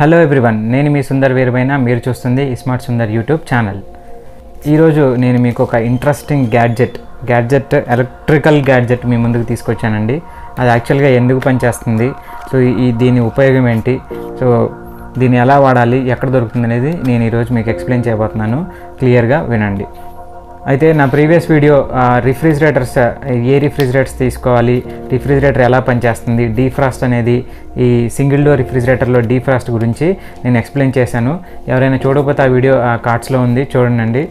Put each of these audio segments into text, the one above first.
Hello everyone, నేను మీ సుందర్ వీరమైన మీరు చూస్తుంది స్మార్ట్ సుందర్ యూట్యూబ్ ఛానల్. ఈరోజు నేను మీకు ఒక ఇంట్రెస్టింగ్ గ్యాడ్జెట్ ఎలక్ట్రికల్ గ్యాడ్జెట్ మీ ముందుకు తీసుకొచ్చానండి. అది యాక్చువల్గా ఎందుకు పనిచేస్తుంది, సో దీని ఉపయోగం ఏంటి, సో దీన్ని ఎలా వాడాలి, ఎక్కడ దొరుకుతుంది అనేది నేను ఈరోజు మీకు ఎక్స్ప్లెయిన్ చేయబోతున్నాను. క్లియర్గా వినండి. అయితే నా ప్రీవియస్ వీడియో రిఫ్రిజిరేటర్స్, ఏ రిఫ్రిజిరేటర్స్ తీసుకోవాలి, రిఫ్రిజిరేటర్ ఎలా పనిచేస్తుంది, డీఫ్రాస్ట్ అనేది ఈ సింగిల్ డోర్ రిఫ్రిజిరేటర్లో డీఫ్రాస్ట్ గురించి నేను ఎక్స్ప్లెయిన్ చేశాను. ఎవరైనా చూడకపోతే ఆ వీడియో కార్డ్స్లో ఉంది, చూడండి.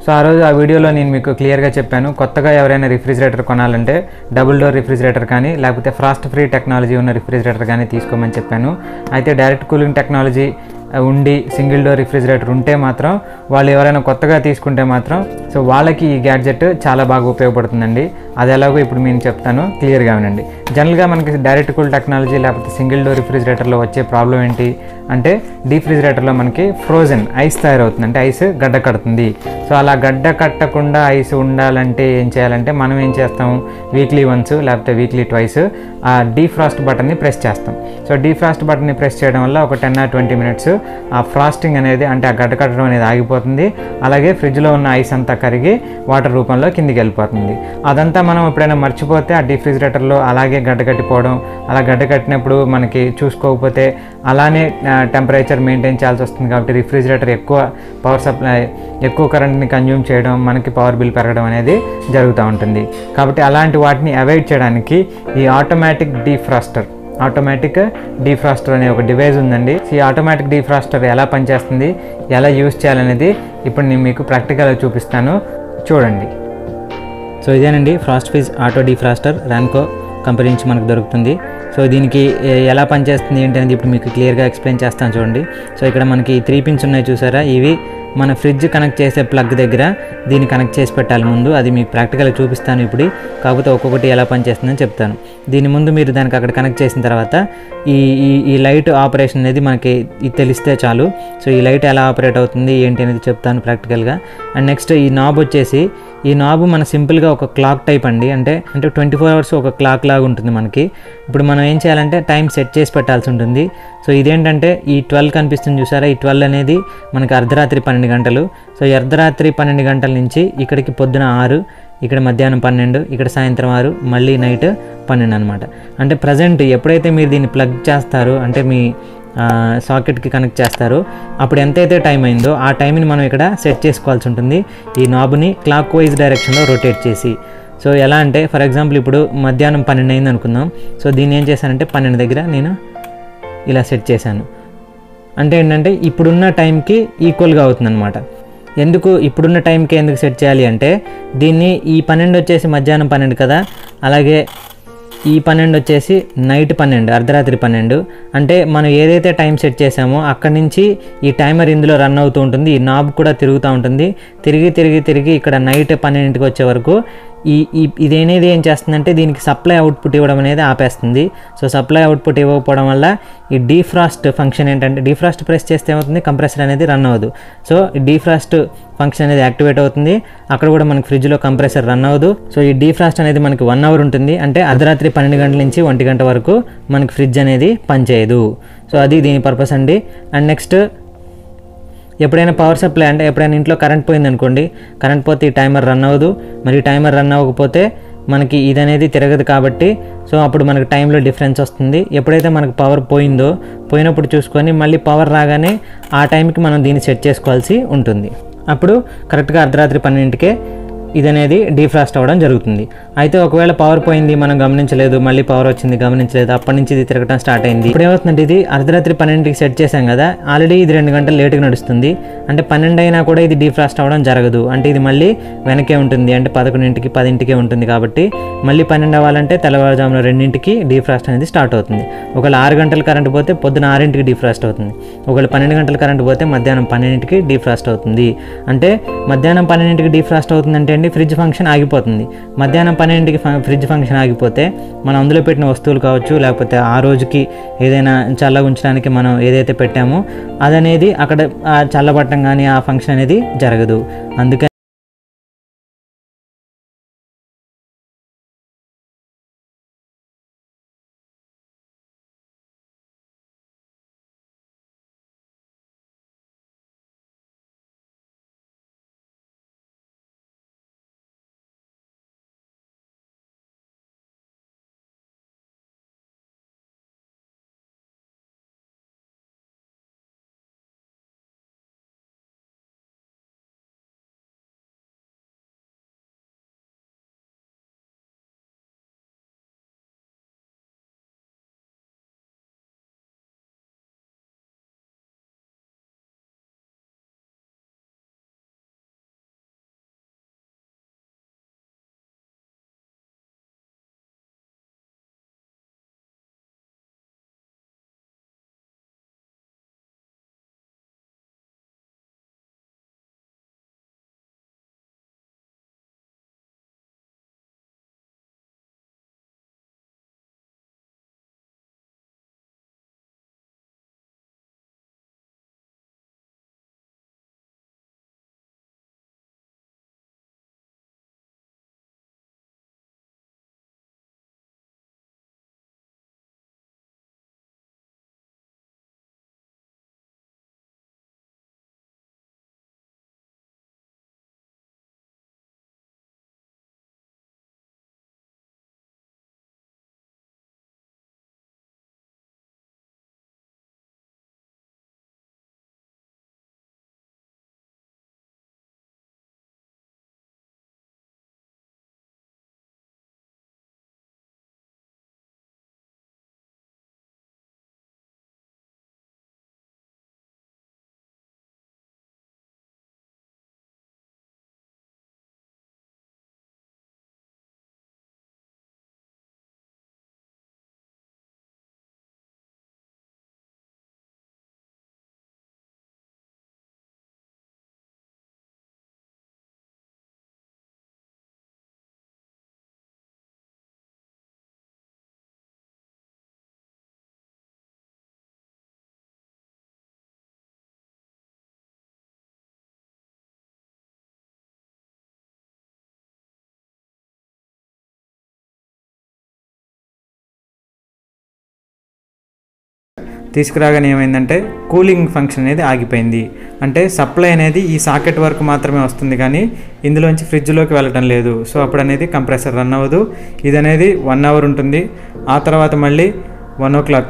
సో ఆ రోజు ఆ వీడియోలో నేను మీకు క్లియర్గా చెప్పాను, కొత్తగా ఎవరైనా రిఫ్రిజిరేటర్ కొనాలంటే డబుల్ డోర్ రిఫ్రిజిరేటర్ కానీ లేకపోతే ఫ్రాస్ట్ ఫ్రీ టెక్నాలజీ ఉన్న రిఫ్రిజిరేటర్ కానీ తీసుకోమని చెప్పాను. అయితే డైరెక్ట్ కూలింగ్ టెక్నాలజీ ఉండి సింగిల్ డోర్ రిఫ్రిజిరేటర్ ఉంటే మాత్రం, వాళ్ళు ఎవరైనా కొత్తగా తీసుకుంటే మాత్రం, సో వాళ్ళకి ఈ గ్యాడ్జెట్ చాలా బాగా ఉపయోగపడుతుందండి. అది ఎలాగో ఇప్పుడు నేను చెప్తాను, క్లియర్గా వినండి. జనరల్గా మనకి డైరెక్ట్ కూల్ టెక్నాలజీ లేకపోతే సింగిల్ డోర్ రిఫ్రిజిరేటర్లో వచ్చే ప్రాబ్లం ఏంటి అంటే, డీఫ్రిజిరేటర్లో మనకి ఫ్రోజన్ ఐస్ తయారవుతుంది, అంటే ఐస్ గడ్డ కడుతుంది. సో అలా గడ్డ కట్టకుండా ఐస్ ఉండాలంటే ఏం చేయాలంటే, మనం ఏం చేస్తాం, వీక్లీ వన్స్ లేకపోతే వీక్లీ ట్వైస్ ఆ డీఫ్రాస్ట్ బటన్ని ప్రెస్ చేస్తాం. సో డీఫ్రాస్ట్ బటన్ని ప్రెస్ చేయడం వల్ల ఒక 10 or 20 minutes ఆ ఫ్రాస్టింగ్ అనేది, అంటే ఆ గడ్డ కట్టడం అనేది ఆగిపోతుంది. అలాగే ఫ్రిడ్జ్లో ఉన్న ఐస్ అంతా కరిగి వాటర్ రూపంలో కిందికి వెళ్ళిపోతుంది. అదంతా మనం ఎప్పుడైనా మర్చిపోతే ఆ డీఫ్రిజిరేటర్లో అలాగే గడ్డ కట్టిపోవడం, అలా గడ్డ కట్టినప్పుడు మనకి చూసుకోకపోతే అలానే టెంపరేచర్ మెయింటైన్ చేయాల్సి వస్తుంది. కాబట్టి రిఫ్రిజిరేటర్ ఎక్కువ పవర్ సప్లై, ఎక్కువ కరెంట్ని కన్జ్యూమ్ చేయడం, మనకి పవర్ బిల్ పెరగడం అనేది జరుగుతూ ఉంటుంది. కాబట్టి అలాంటి వాటిని అవాయిడ్ చేయడానికి ఈ ఆటోమేటిక్ డీఫ్రాస్టర్ అనే ఒక డివైస్ ఉందండి. ఈ ఆటోమేటిక్ డీఫ్రాస్టర్ ఎలా పనిచేస్తుంది, ఎలా యూజ్ చేయాలనేది ఇప్పుడు నేను మీకు ప్రాక్టికల్గా చూపిస్తాను, చూడండి. సో ఇదేనండి Frost freeze auto defroster, Ramco company నుంచి మనకు దొరుకుతుంది. సో దీనికి ఎలా పనిచేస్తుంది ఏంటి అనేది ఇప్పుడు మీకు క్లియర్గా ఎక్స్ప్లెయిన్ చేస్తాను, చూడండి. సో ఇక్కడ మనకి 3 pins ఉన్నాయి చూసారా, ఇవి మన ఫ్రిడ్జ్ కనెక్ట్ చేసే ప్లగ్ దగ్గర దీన్ని కనెక్ట్ చేసి పెట్టాలి ముందు. అది మీకు ప్రాక్టికల్గా చూపిస్తాను ఇప్పుడు, కాకపోతే ఒక్కొక్కటి ఎలా పనిచేస్తుందని చెప్తాను. దీని ముందు మీరు దానికి అక్కడ కనెక్ట్ చేసిన తర్వాత ఈ లైట్ ఆపరేషన్ అనేది మనకి ఇది తెలిస్తే చాలు. సో ఈ లైట్ ఎలా ఆపరేట్ అవుతుంది ఏంటి అనేది చెప్తాను ప్రాక్టికల్గా. అండ్ నెక్స్ట్ ఈ నాబ్ వచ్చేసి, ఈ నాబ్ మన సింపుల్గా ఒక క్లాక్ టైప్ అండి, అంటే 24 hours ఒక క్లాక్ లాగా ఉంటుంది మనకి. ఇప్పుడు మనం ఏం చేయాలంటే టైం సెట్ చేసి పెట్టాల్సి ఉంటుంది. సో ఇదేంటంటే ఈ 12 కనిపిస్తుంది చూసారా, ఈ 12 అనేది మనకి అర్ధరాత్రి 12 గంటలు. సో అర్ధరాత్రి 12 గంటల నుంచి ఇక్కడికి పొద్దున 6, ఇక్కడ మధ్యాహ్నం 12, ఇక్కడ సాయంత్రం 6, మళ్ళీ నైట్ 12 అనమాట. అంటే ప్రజెంట్ ఎప్పుడైతే మీరు దీన్ని ప్లగ్ చేస్తారో, అంటే మీ సాకెట్కి కనెక్ట్ చేస్తారో, అప్పుడు ఎంతైతే టైం అయిందో ఆ టైంని మనం ఇక్కడ సెట్ చేసుకోవాల్సి ఉంటుంది, ఈ నాబ్ని క్లాక్ వైజ్ డైరెక్షన్లో రొటేట్ చేసి. సో ఎలా అంటే, ఫర్ ఎగ్జాంపుల్ ఇప్పుడు మధ్యాహ్నం 12 అయింది అనుకుందాం. సో దీన్ని ఏం చేశానంటే 12 దగ్గర నేను ఇలా సెట్ చేశాను. అంటే ఏంటంటే ఇప్పుడున్న టైంకి ఈక్వల్గా అవుతుంది అనమాట. ఎందుకు ఇప్పుడున్న టైంకి ఎందుకు సెట్ చేయాలి అంటే, దీన్ని ఈ 12 వచ్చేసి మధ్యాహ్నం 12 కదా, అలాగే ఈ 12 వచ్చేసి నైట్ 12, అర్ధరాత్రి 12. అంటే మనం ఏదైతే టైం సెట్ చేసామో అక్కడి నుంచి ఈ టైమర్ ఇందులో రన్ అవుతూ ఉంటుంది, ఈ నాబ్ కూడా తిరుగుతూ ఉంటుంది. తిరిగి ఇక్కడ నైట్ 12కి వచ్చే వరకు ఇదేనేది ఏం చేస్తుందంటే దీనికి సప్లై అవుట్పుట్ ఇవ్వడం అనేది ఆపేస్తుంది. సో సప్లై అవుట్పుట్ ఇవ్వకపోవడం వల్ల ఈ డీఫ్రాస్ట్ ఫంక్షన్ ఏంటంటే, డీఫ్రాస్ట్ ప్రెస్ చేస్తే ఏమవుతుంది, కంప్రెసర్ అనేది రన్ అవ్వదు. సో ఈ డీఫ్రాస్ట్ ఫంక్షన్ అనేది యాక్టివేట్ అవుతుంది, అక్కడ కూడా మనకి ఫ్రిడ్జ్లో కంప్రెసర్ రన్ అవ్వదు. సో ఈ డీఫ్రాస్ట్ అనేది మనకి 1 hour ఉంటుంది, అంటే అర్ధరాత్రి 12 గంటల నుంచి 1 గంట వరకు మనకి ఫ్రిడ్జ్ అనేది పనిచేయదు. సో అది దీని పర్పస్ అండి. అండ్ నెక్స్ట్ ఎప్పుడైనా పవర్ సప్లై, అంటే ఎప్పుడైనా ఇంట్లో కరెంట్ పోయింది అనుకోండి, కరెంట్ పోతే ఈ టైమర్ రన్ అవ్వదు. మరి టైమర్ రన్ అవ్వకపోతే మనకి ఇది అనేది తిరగదు కాబట్టి, సో అప్పుడు మనకి టైంలో డిఫరెన్స్ వస్తుంది. ఎప్పుడైతే మనకు పవర్ పోయినప్పుడు చూసుకొని మళ్ళీ పవర్ రాగానే ఆ టైంకి మనం దీన్ని సెట్ చేసుకోవాల్సి ఉంటుంది. అప్పుడు కరెక్ట్గా అర్ధరాత్రి 12కే ఇది అనేది డీఫ్రాస్ట్ అవ్వడం జరుగుతుంది. అయితే ఒకవేళ పవర్ పోయింది, మనం గమనించలేదు, మళ్ళీ పవర్ వచ్చింది గమనించలేదు, అప్పటి నుంచి ఇది తిరగడం స్టార్ట్ అయింది. ఇప్పుడు ఏమవుతుందంటే, ఇది అర్ధరాత్రి 12కి సెట్ చేసాం కదా, ఆల్రెడీ ఇది 2 గంటలు లేట్గా నడుస్తుంది. అంటే 12 అయినా కూడా ఇది డీఫ్రాస్ట్ అవ్వడం జరగదు, అంటే ఇది మళ్ళీ వెనకే ఉంటుంది, అంటే 11కి 10కే ఉంటుంది. కాబట్టి మళ్ళీ 12 అవ్వాలంటే తెల్లవారుజామున 2కి డీఫ్రాస్ట్ అనేది స్టార్ట్ అవుతుంది. ఒకవేళ 6 గంటలు కరెంట్ పోతే పొద్దున 6కి డీఫ్రాస్ట్ అవుతుంది. ఒకవేళ 12 గంటలు కరెంట్ పోతే మధ్యాహ్నం 12కి డీఫ్రాస్ట్ అవుతుంది. అంటే మధ్యాహ్నం 12కి డీఫ్రాస్ట్ అవుతుందంటే ఫ్రిడ్జ్ ఫంక్షన్ ఆగిపోతుంది. మధ్యాహ్నం 12కి ఫ్రిడ్జ్ ఫంక్షన్ ఆగిపోతే మనం అందులో పెట్టిన వస్తువులు కావచ్చు, లేకపోతే ఆ రోజుకి ఏదైనా చల్లగా ఉంచడానికి మనం ఏదైతే పెట్టామో అదనేది అక్కడ చల్లబట్టం కానీ ఆ ఫంక్షన్ అనేది జరగదు. అందుకని తీసుకురాగానే ఏమైందంటే కూలింగ్ ఫంక్షన్ అనేది ఆగిపోయింది. అంటే సప్లై అనేది ఈ సాకెట్ వరకు మాత్రమే వస్తుంది కానీ ఇందులోంచి ఫ్రిడ్జ్లోకి వెళ్ళటం లేదు. సో అప్పుడు అనేది కంప్రెసర్ రన్ అవ్వదు. ఇది అనేది 1 అవర్ ఉంటుంది. ఆ తర్వాత మళ్ళీ 1 o'clock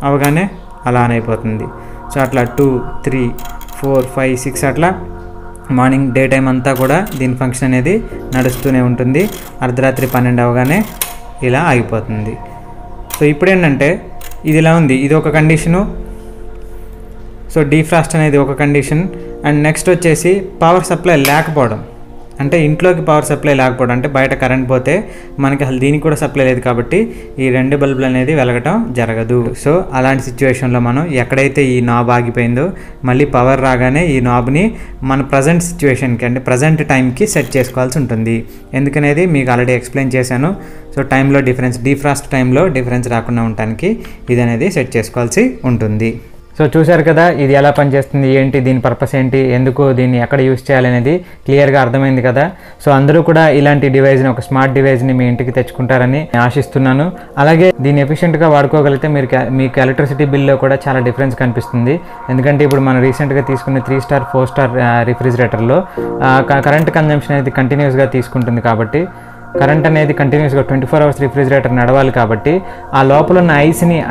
అవగానే అలా ఆన్ అయిపోతుంది. సో అట్లా 2, 3, 4, 5, 6 అట్లా మార్నింగ్ డే టైం అంతా కూడా దీని ఫంక్షన్ అనేది నడుస్తూనే ఉంటుంది. అర్ధరాత్రి 12 అవగానే ఇలా ఆగిపోతుంది. సో ఇప్పుడు ఏంటంటే ఇది ఇలా ఉంది, ఇది ఒక కండిషను. సో డీఫ్రాస్ట్ అనేది ఒక కండిషన్. అండ్ నెక్స్ట్ వచ్చేసి పవర్ సప్లై లేకపోవడం, అంటే ఇంట్లోకి పవర్ సప్లై లేకపోవడం, అంటే బయట కరెంట్ పోతే మనకి అసలు దీనికి కూడా సప్లై లేదు కాబట్టి ఈ 2 బల్బులు అనేది వెలగటం జరగదు. సో అలాంటి సిచ్యువేషన్లో మనం ఎక్కడైతే ఈ నాబ్ ఆగిపోయిందో మళ్ళీ పవర్ రాగానే ఈ నాబ్ని మన ప్రజెంట్ సిచ్యువేషన్కి, అంటే ప్రజెంట్ టైంకి సెట్ చేసుకోవాల్సి ఉంటుంది. ఎందుకనేది మీకు ఆల్రెడీ ఎక్స్ప్లెయిన్ చేశాను. సో టైంలో డిఫరెన్స్, డీఫ్రాస్ట్ టైంలో డిఫరెన్స్ రాకుండా ఉండటానికి ఇది అనేది సెట్ చేసుకోవాల్సి ఉంటుంది. సో చూశారు కదా ఇది ఎలా పనిచేస్తుంది, ఏంటి దీని పర్పస్ ఏంటి, ఎందుకు దీన్ని ఎక్కడ యూస్ చేయాలనేది క్లియర్గా అర్థమైంది కదా. సో అందరూ కూడా ఇలాంటి డివైస్ని, ఒక స్మార్ట్ డివైస్ని మీ ఇంటికి తెచ్చుకుంటారని ఆశిస్తున్నాను. అలాగే దీన్ని ఎఫిషియెంట్గా వాడుకోగలిగితే మీకు ఎలక్ట్రిసిటీ బిల్లో కూడా చాలా డిఫరెన్స్ కనిపిస్తుంది. ఎందుకంటే ఇప్పుడు మనం రీసెంట్గా తీసుకున్న 3 స్టార్ 4 స్టార్ రిఫ్రిజిరేటర్లో కరెంట్ కన్జంప్షన్ అనేది కంటిన్యూస్గా తీసుకుంటుంది కాబట్టి, కరెంట్ అనేది కంటిన్యూస్గా 24 hours రిఫ్రిజిరేటర్ నడవాలి కాబట్టి ఆ లోపల ఉన్న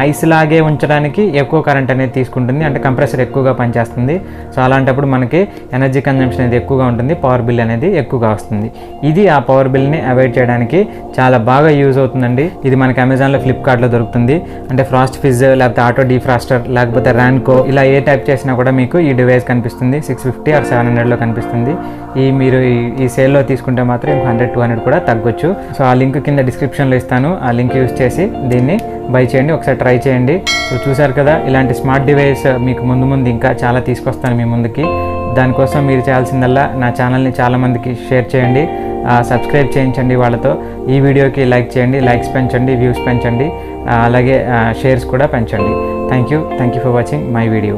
ఐస్ లాగే ఉంచడానికి ఎక్కువ కరెంట్ అనేది తీసుకుంటుంది, అంటే కంప్రెసర్ ఎక్కువగా పనిచేస్తుంది. సో అలాంటప్పుడు మనకి ఎనర్జీ కన్జంప్షన్ అనేది ఎక్కువగా ఉంటుంది, పవర్ బిల్ అనేది ఎక్కువగా వస్తుంది. ఇది ఆ పవర్ బిల్ని అవాయిడ్ చేయడానికి చాలా బాగా యూజ్ అవుతుందండి. ఇది మనకి అమెజాన్లో, ఫ్లిప్కార్ట్లో దొరుకుతుంది. అంటే ఫ్రాస్ట్ ఫిజ్, లేకపోతే ఆటో డీఫ్రాస్టర్, లేకపోతే ర్యాన్కో, ఇలా ఏ టైప్ చేసినా కూడా మీకు ఈ డివైస్ కనిపిస్తుంది. 650 or 700లో కనిపిస్తుంది. మీరు ఈ సేల్లో తీసుకుంటే మాత్రం 100-200 కూడా తగ్గొచ్చు. సో ఆ లింక్ కింద డిస్క్రిప్షన్లో ఇస్తాను. ఆ లింక్ యూజ్ చేసి దీన్ని బై చేయండి, ఒకసారి ట్రై చేయండి. సో చూసారు కదా, ఇలాంటి స్మార్ట్ డివైస్ మీకు ముందు ఇంకా చాలా తీసుకొస్తాను మీ ముందుకి. దానికోసం మీరు చేయాల్సిందల్లా నా ఛానల్ని చాలామందికి షేర్ చేయండి, సబ్స్క్రైబ్ చేయించండి వాళ్ళతో. ఈ వీడియోకి లైక్ చేయండి, లైక్స్ పెంచండి, వ్యూస్ పెంచండి, అలాగే షేర్స్ కూడా పెంచండి. Thank you for watching my video.